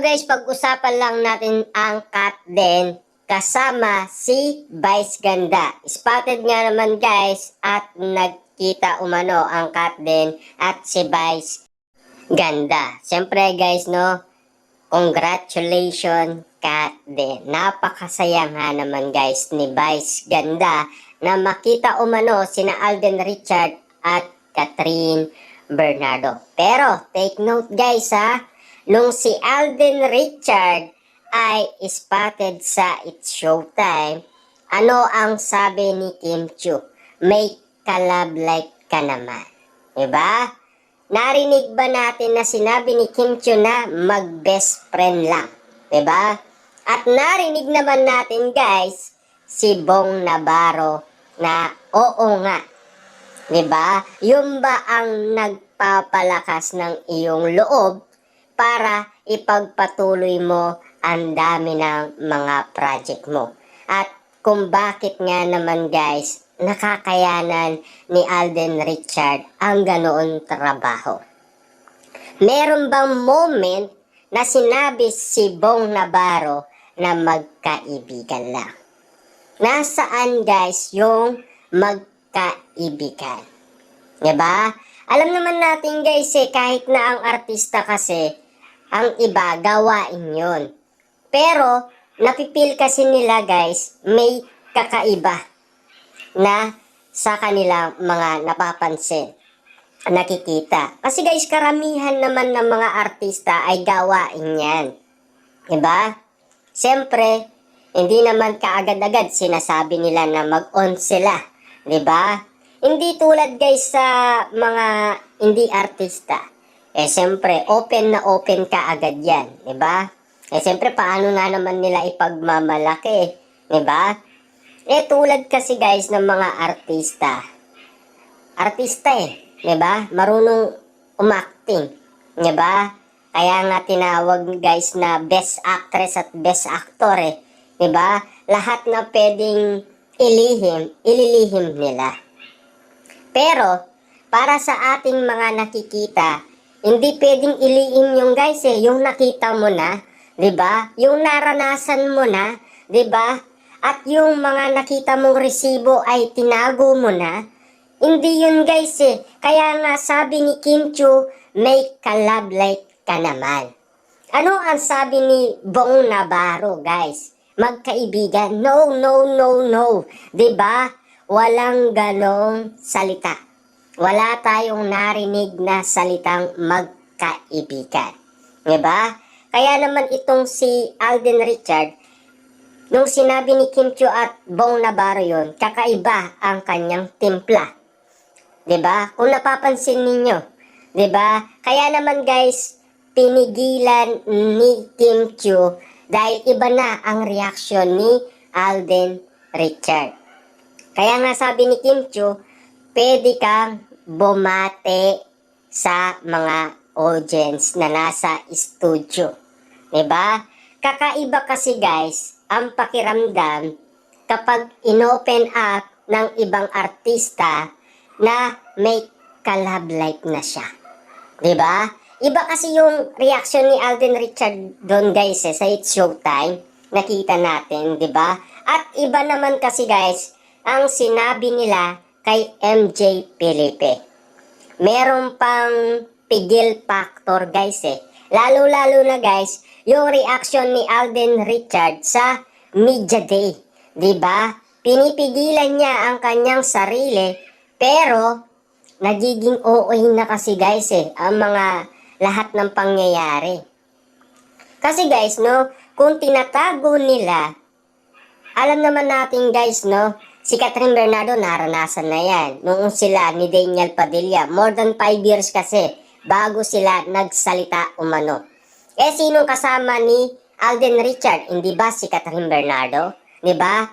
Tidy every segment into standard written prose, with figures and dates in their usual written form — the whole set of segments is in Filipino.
guys, pag-usapan lang natin ang Kat Den kasama si Vice Ganda. Spotted nga naman guys at nagkita umano ang Kat Den at si Vice Ganda. Siyempre guys no, congratulations Kat Den. Napakasaya nga naman guys ni Vice Ganda na makita umano sina Alden Richard at Catherine Bernardo. Pero take note guys ha, nung si Alden Richard ay spotted sa It's Showtime, ano ang sabi ni Kim Chiu? May ka-love life ka naman. Diba? Narinig ba natin na sinabi ni Kim Chiu na mag-best friend lang? Diba? At narinig naman natin guys, si Bong Navarro na oo nga. Diba? Yun ba ang nagpapalakas ng iyong loob para ipagpatuloy mo ang dami ng mga project mo? At kung bakit nga naman guys, nakakayanan ni Alden Richard ang ganoon trabaho. Meron bang moment na sinabi si Bong Navarro na magkaibigan lang? Nasaan guys yung magkaibigan? Diba? Alam naman natin guys kahit na ang artista kasi, ang iba gawain yon. Pero, napipil kasi nila guys, may kakaiba na sa kanilang mga napapansin, nakikita. Kasi guys, karamihan naman ng mga artista ay gawain yan. Diba? Siyempre, hindi naman kaagad-agad sinasabi nila na mag-on sila. Diba? Hindi tulad guys sa mga hindi artista. Siyempre, open na open ka agad yan. Diba? Siyempre, paano nga naman nila ipagmamalaki? Diba? Tulad kasi guys ng mga artista. Artista diba? Marunong umacting. Diba? Kaya nga tinawag guys na best actress at best actor Diba? Lahat na pwedeng ililihim nila. Pero, para sa ating mga nakikita, hindi pwedeng ilihim yung guys yung nakita mo na, 'di ba? Yung naranasan mo na, 'di ba? At yung mga nakita mong resibo ay tinago mo na. Hindi yun guys Kaya nga sabi ni Kim Chiu, may ka-love life ka naman. Ano ang sabi ni Bong Navarro guys? Magkaibigan? No, no, no, no. 'Di ba? Walang ganong salita. Wala tayong narinig na salitang magkaibigan. Diba? Kaya naman itong si Alden Richard, nung sinabi ni Kim Chiu at Bong Navarro yun, kakaiba ang kanyang timpla. Diba? Kung napapansin ninyo. Diba? Kaya naman guys, pinigilan ni Kim Chiu dahil iba na ang reaksyon ni Alden Richard. Kaya nga sabi ni Kim Chiu, pwede kang bumate sa mga audience na nasa studio. Diba? Kakaiba kasi guys ang pakiramdam kapag inopen up ng ibang artista na may ka-love life na siya. Diba? Iba kasi yung reaction ni Alden Richard doon guys sa It's Showtime. Nakita natin, diba? At iba naman kasi guys ang sinabi nila kay MJ Felipe. Meron pang pigil factor guys Lalo-lalo na guys, yung reaction ni Alden Richard sa Media Day. Diba? Pinipigilan niya ang kanyang sarili, pero nagiging OA na kasi guys ang mga lahat ng pangyayari. Kasi guys no, kung tinatago nila, alam naman natin guys no, si Catherine Bernardo naranasan na yan. Noong sila ni Daniel Padilla, more than 5 years kasi bago sila nagsalita umano. Sinong kasama ni Alden Richard? Hindi ba si Catherine Bernardo? Diba?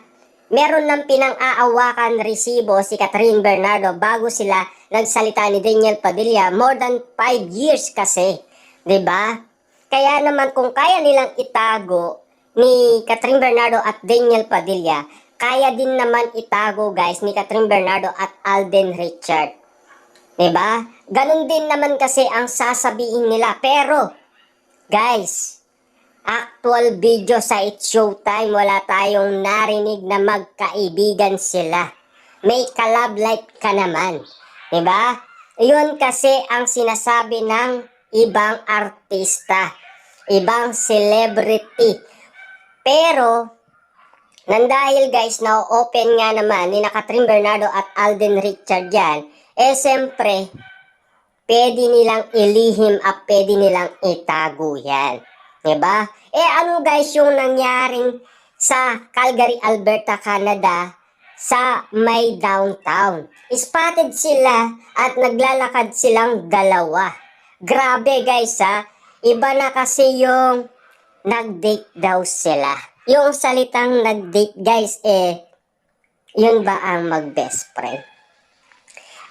Meron ng pinang-aawakan resibo si Catherine Bernardo bago sila nagsalita ni Daniel Padilla, more than 5 years kasi. Diba? Kaya naman kung kaya nilang itago ni Catherine Bernardo at Daniel Padilla, kaya din naman itago guys ni Catherine Bernardo at Alden Richard. Diba? Ganun din naman kasi ang sasabihin nila. Pero, guys, actual video sa It's Showtime, wala tayong narinig na magkaibigan sila. May collab like ka naman. Diba? Yun kasi ang sinasabi ng ibang artista, ibang celebrity. Pero, nandahil guys, na-open nga naman ni Catherine Bernardo at Alden Richard yan, siyempre, pwede nilang ilihim at pwede nilang itago yan. Diba? Ano guys yung nangyaring sa Calgary, Alberta, Canada, sa may downtown? Spotted sila at naglalakad silang dalawa. Grabe guys ha. Iba na kasi yung nag-date daw sila. Yung salitang nag-date guys, yun ba ang mag-best friend?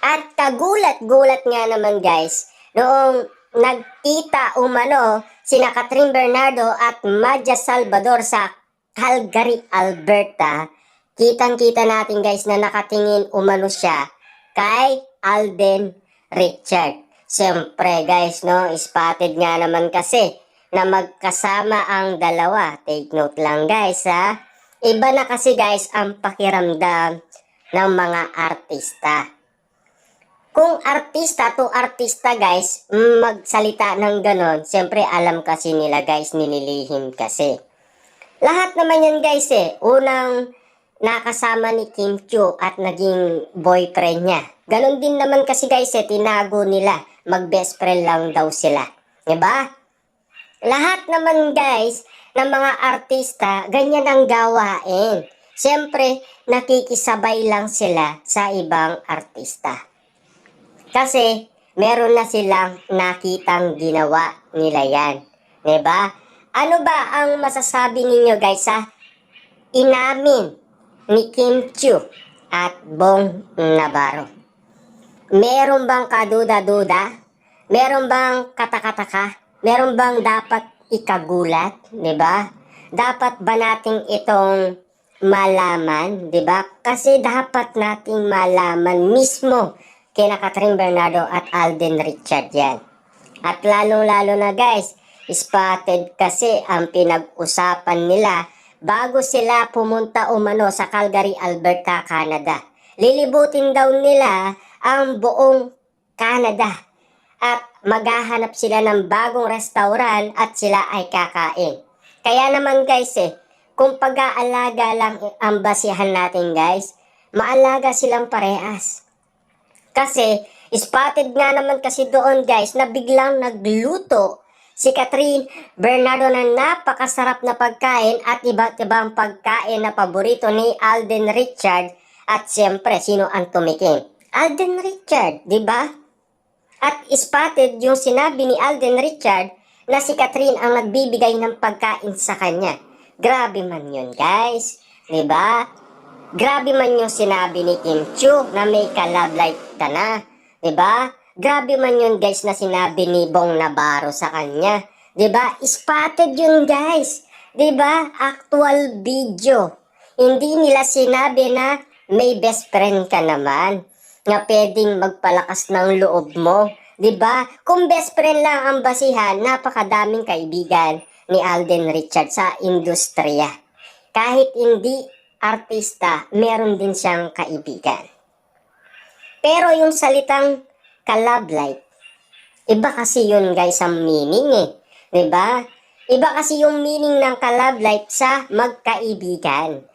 At kagulat-gulat nga naman guys, noong nagkita umano sina Catherine Bernardo at Madja Salvador sa Calgary, Alberta, kitang-kita natin guys na nakatingin umano siya kay Alden Richard. Siyempre guys, no, spotted nga naman kasi na magkasama ang dalawa. Take note lang guys ha. Iba na kasi guys ang pakiramdam ng mga artista. Kung artista to artista guys, magsalita ng ganon, siyempre alam kasi nila guys, nililihim kasi. Lahat naman yan guys unang nakasama ni Kim Chiu at naging boyfriend niya. Ganon din naman kasi guys tinago nila, mag-best friend lang daw sila. Diba? Lahat naman guys ng mga artista, ganyan ang gawain. Siyempre, nakikisabay lang sila sa ibang artista. Kasi, meron na silang nakitang ginawa nila yan. Diba? Ano ba ang masasabi ninyo guys inamin ni Kim Chiu at Bong Navarro? Meron bang kaduda-duda? Meron bang katakataka? Meron bang dapat ikagulat? Diba? Dapat ba nating itong malaman? Diba? Kasi dapat nating malaman mismo kina Catherine Bernardo at Alden Richard yan. At lalong-lalo na guys, spotted kasi ang pinag-usapan nila bago sila pumunta umano sa Calgary, Alberta, Canada. Lilibutin daw nila ang buong Canada at maghahanap sila ng bagong restaurant at sila ay kakain. Kaya naman guys kung pag-aalaga lang ang basihan natin guys, maalaga silang parehas. Kasi spotted nga naman kasi doon guys na biglang nagluto si Catherine Bernardo na napakasarap na pagkain at iba't ibang pagkain na paborito ni Alden Richard. At siyempre, sino ang tumikim? Alden Richard, di ba? At spotted yung sinabi ni Alden Richard na si Catherine ang nagbibigay ng pagkain sa kanya. Grabe man yun guys, di ba? Grabe man yung sinabi ni Kim Chiu na may collab like ka na, di ba? Grabe man yun guys na sinabi ni Bong Navarro sa kanya. Diba? Spotted yun guys. Diba? Actual video. Hindi nila sinabi na may best friend ka naman na pwedeng magpalakas ng loob mo. Diba? Kung best friend lang ang basihan, napakadaming kaibigan ni Alden Richard sa industriya. Kahit hindi artista, meron din siyang kaibigan. Pero yung salitang collab like, iba kasi yun guys ang meaning diba? Iba kasi yung meaning ng collab like sa magkaibigan.